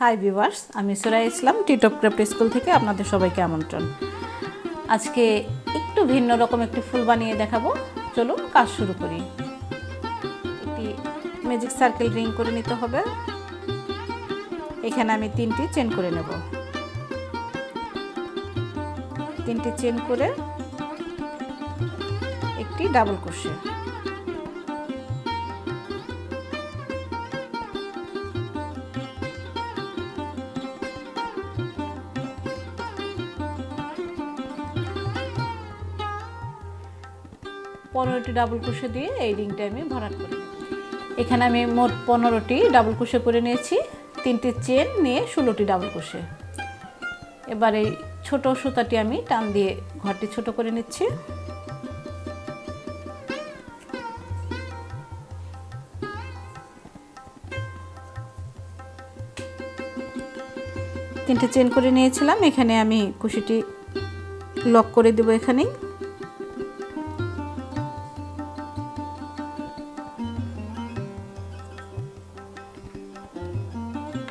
Hi viewers, আমি সুরাই ইসলাম টিটপ craft school থেকে আপনাদের সবাইকে আমন্ত্রণ। আজকে একটু ভিন্ন রকম একটি ফুল বানিয়ে দেখাবো। চলুন কাজ শুরু করি। একটি ম্যাজিক সার্কেল রিং করে নিতে হবে। এখানে আমি 3টি চেন করে নেব। 3টি চেন করে একটি ডাবল ক্রোশে, পনেরোটি ডাবল ক্রোশে দিয়ে এই রিংটা আমি ভরাট করে নেব। এখানে আমি মোট 15টি ডাবল ক্রোশে করে নিয়েছি। 3টি চেন নিয়ে 16টি ডাবল ক্রোশে। এবার এই ছোট সুতাটি আমি টান দিয়ে ঘরটি ছোট করে নিচ্ছি। তিনটে চেন করে নিয়েছিলাম। এখানে আমি কুশিটি লক করে দেব।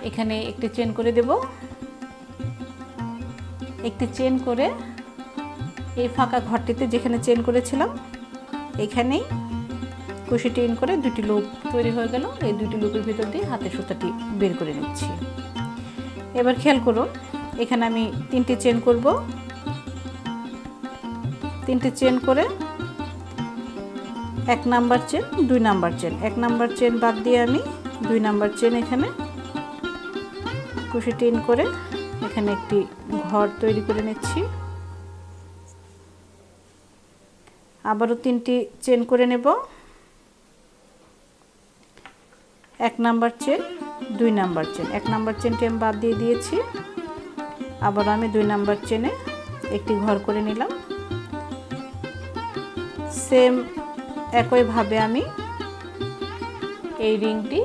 এখানে একটি চেন করে দেব। একটি চেন করে এই ফাঁকা ঘরটিতে যেখানে চেন করেছিলাম এখানেই কুশিটি ইন করে 2টি লুপ তৈরি হয়ে গেল। এই 2টি লুপের ভিতর দিয়ে হাতের সুতাটি বের করে নিচ্ছি। এবার খেয়াল করুন, এখানে আমি 3টি চেন করব। 3টি চেন করে 1 number chain, 2 number chain, 1 number chain বাদ দিয়ে আমি 2 নাম্বার চেন এখানে কুশিটি ইন করে এখানে একটি ঘর তৈরি করে নিচ্ছি। আবারও 3টি চেন করে নেব। 1 number chain, 2 number chain, 1 number চেনটি আমি বাদ দিয়ে দিয়েছি। আবার আমি 2 নাম্বার চেনে একটি ঘর করে নিলাম। সেম একইভাবে আমি এই রিংটি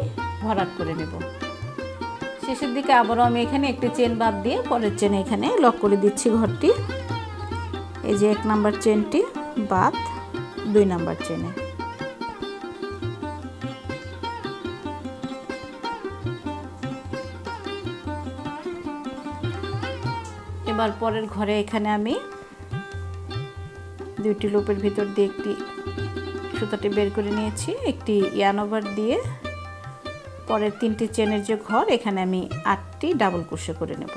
ভরাট করে নেব। শেষের দিকে আবারও আমি এখানে একটি চেন বাদ দিয়ে পরের চেনে এখানে লক করে দিচ্ছি ঘরটি। এই যে 1 নাম্বার চেনটি বাদ 2 নাম্বার চেনে। এবার পরের ঘরে এখানে আমি 2টি লুপের ভিতর দিয়ে একটি সুতাটি বের করে নিয়েছি। একটি ইয়ার্ন ওভার দিয়ে পরের 3টি চেনের যে ঘর এখানে আমি 8টি ডাবল ক্রোশে করে নেব।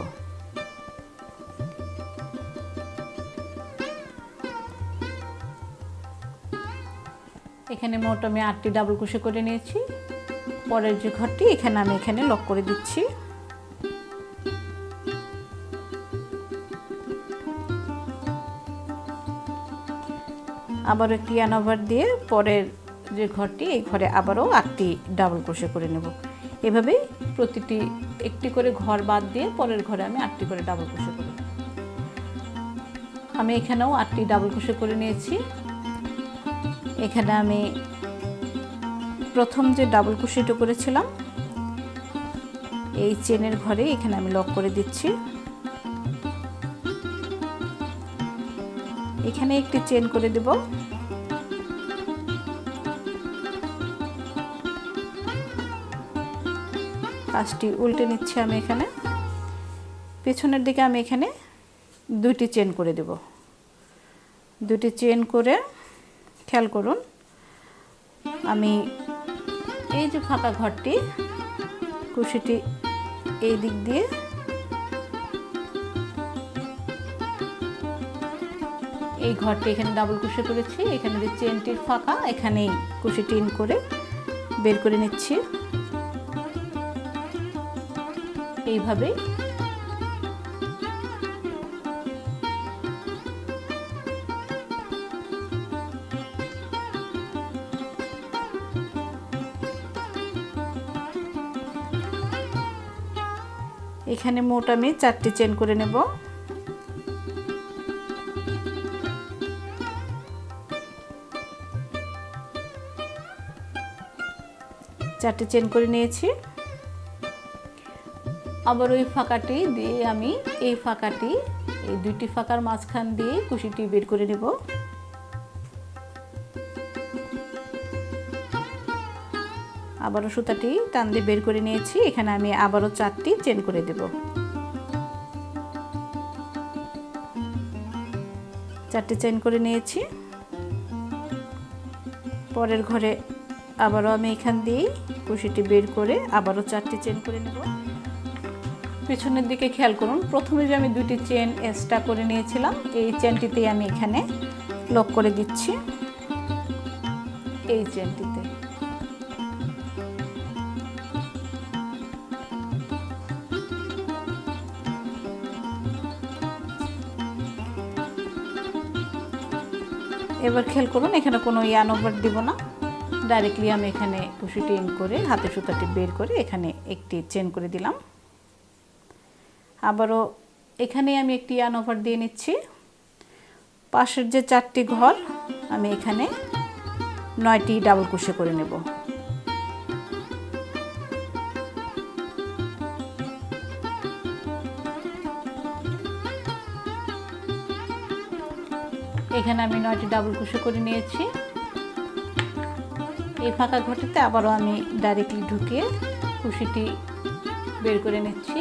এখানে মোট আমি 8টি ডাবল ক্রোশে করে নিয়েছি। পরের যে ঘরটি এখানে আমি লক করে দিচ্ছি। আবার একটি ইয়ার্ন ওভার দিয়ে পরের যে ঘরটি এই ঘরে আবারও 8টি ডাবল ক্রোশে করে নেব। এভাবে প্রতিটি একটি করে ঘর বাদ দিয়ে পরের ঘরে আমি 8টি করে ডাবল ক্রোশে করব। আমি এখানেও 8টি ডাবল ক্রোশে করে নিয়েছি। এখানে আমি প্রথম যে ডাবল ক্রোশেটা করেছিলাম এই চেনের ঘরে এখানে আমি লক করে দিচ্ছি। এখানে একটি চেন করে দেব। কাজটি উল্টে নিচ্ছি আমি এখানে। পেছনের দিকে আমি এখানে 2টি চেন করে দেব। 2টি চেন করে খেয়াল করুন, আমি এই যে ফাঁকা ঘরটি কুশিটি এই দিক দিয়ে এই ঘরটি এখানে ডাবল ক্রোশে করেছি। এখানে যে চেনটির ফাঁকা এখানেই কুশিটি ইন করে বের করে নিচ্ছি। এইভাবে এখানে মোট আমি 4টি চেন করে নেব। 4টি চেন করে নিয়েছি। আবার ওই ফাঁকাটি দিয়ে আমি এই 2টি ফাঁকার মাঝখান দিয়ে কুশিটি বের করে নেব। আবারও সুতাটি টান দিয়ে বের করে নিয়েছি। এখানে আমি আবারও 4টি চেন করে দেব। 4টি চেন করে নিয়েছি। পরের ঘরে আবারও আমি এখান দিয়ে কুশিটি বের করে আবারও 4টি চেন করে নেব। পিছনের দিকে খেয়াল করুন, প্রথমে যে আমি 2টি চেন এক্সট্রা করে নিয়েছিলাম এই চেনটিতেই আমি এখানে লক করে দিচ্ছি। এই চেনটিতে এবার খেয়াল করুন, এখানে কোনো ইয়ার্ন ওভার দিব না, ডাইরেক্টলি আমি এখানে কুশিটি ইন করে হাতে সুতাটি বের করে এখানে একটি চেন করে দিলাম। আবারও এখানে আমি একটি ইয়ার্ন ওভার দিয়ে নিচ্ছি। পাশের যে 4টি ঘর আমি এখানে 9টি ডাবল ক্রোশে করে নেব। এখানে আমি 9টি ডাবল ক্রোশে করে নিয়েছি। এই ফাঁকা ঘরটিতে আবারও আমি ডাইরেক্টলি ঢুকিয়ে কুশিটি বের করে নিচ্ছি।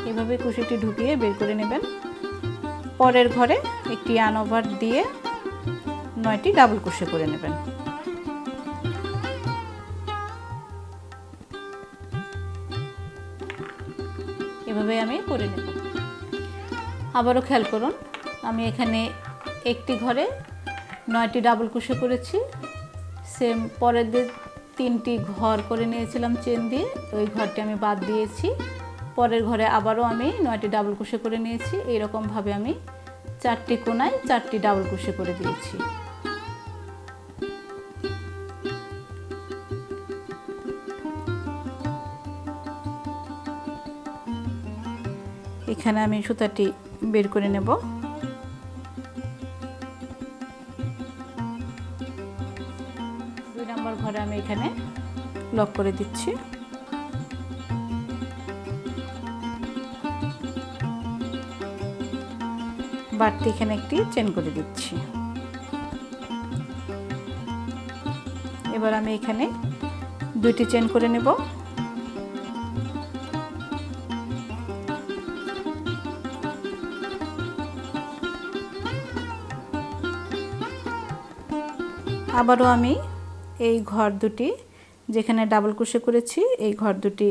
এভাবে কুশিটি ঢুকিয়ে বের করে নেবেন। পরের ঘরে একটি ইয়ার্ন ওভার দিয়ে 9টি ডাবল ক্রোশে করে নেবেন। এভাবে আমি করে নেব। আবারও খেয়াল করুন, আমি এখানে একটি ঘরে 9টি ডাবল ক্রোশে করেছি। সেম পরের দিকে 3টি ঘর করে নিয়েছিলাম চেন দিয়ে, ওই ঘরটি আমি বাদ দিয়েছি। পরের ঘরে আবারও আমি 9টি ডাবল ক্রোশে করে নিয়েছি। এইরকম ভাবে আমি 4টি কোণায় 4টি ডাবল ক্রোশে করে দিয়েছি। এখানে আমি সুতাটি বের করে নেব। ঘরে আমি এখানে লক করে দিচ্ছি। বাড়তি এখানে একটি চেন করে দিচ্ছি। এবার আমি এখানে 2টি চেন করে নেব। আবারও আমি এই ঘর দুটি যেখানে ডাবল ক্রোশে করেছি এই ঘর দুটি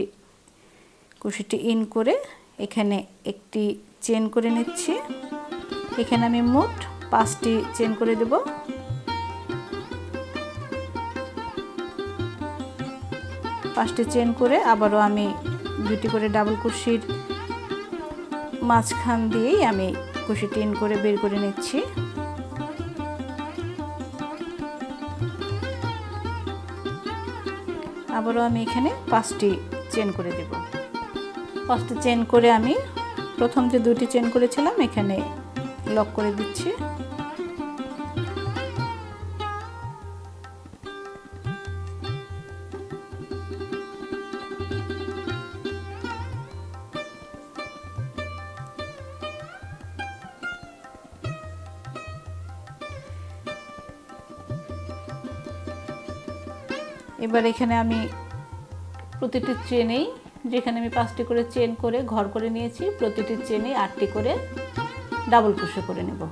কুশিটি ইন করে এখানে একটি চেন করে নিচ্ছি। এখানে আমি মোট 5টি চেন করে দেব। পাঁচটি চেন করে আবারও আমি 2টি করে ডাবল ক্রোশের মাঝখান দিয়েই আমি কুশিটি ইন করে বের করে নিচ্ছি। আবারও আমি এখানে 5টি চেন করে দেব। 5টি চেন করে আমি প্রথম যে 2টি চেন করেছিলাম এখানে লক করে দিচ্ছি। এবার এখানে আমি প্রতিটি চেনেই যেখানে আমি 5টি করে চেন করে ঘর করে নিয়েছি প্রতিটি চেনে 8টি করে ডাবল ক্রোশে করে নেব।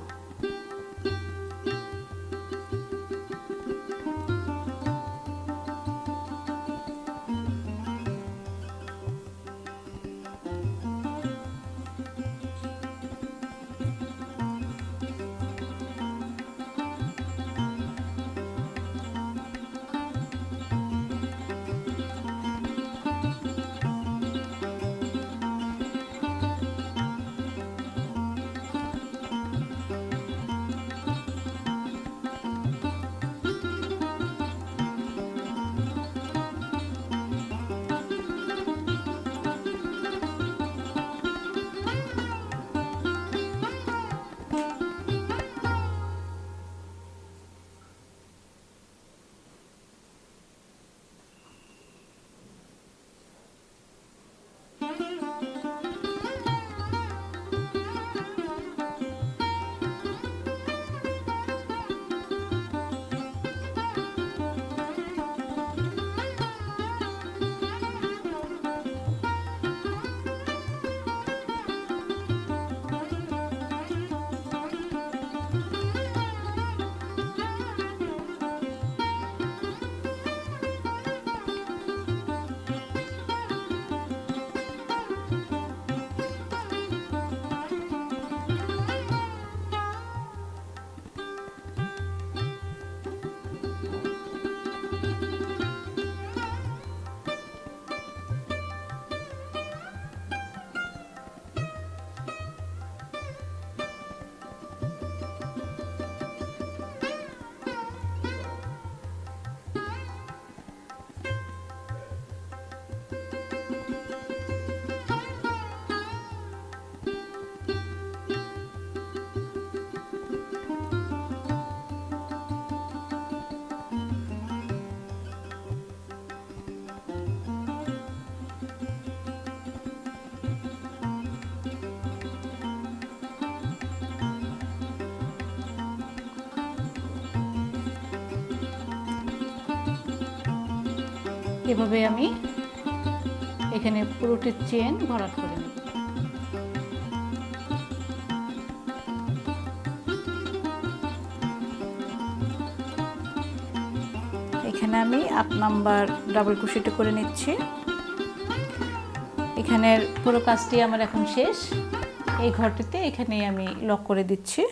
এভাবে আমি এখানে পুরোটি চেন ভরাট করে নেব। এখানে আমি 8 নাম্বার ডাবল ক্রোশেট করে নিচ্ছি। এখানের পুরো কাজটি আমার এখন শেষ। এই ঘরটিতে এখানে আমি লক করে দিচ্ছি।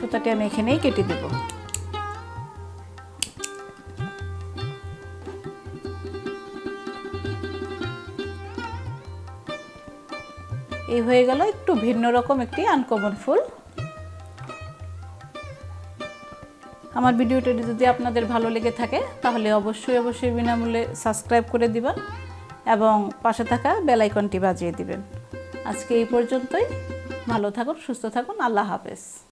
সুতাটি আমি এখানেই কেটে দেব। এই হয়ে গেল একটু ভিন্ন রকম একটি আনকমন ফুল। আমার ভিডিওটি যদি আপনাদের ভালো লেগে থাকে তাহলে অবশ্যই বিনামূল্যে সাবস্ক্রাইব করে দিবেন এবং পাশে থাকা বেল আইকনটি বাজিয়ে দিবেন। আজকে এই পর্যন্তই। ভালো থাকুন, সুস্থ থাকুন। আল্লাহ হাফেজ।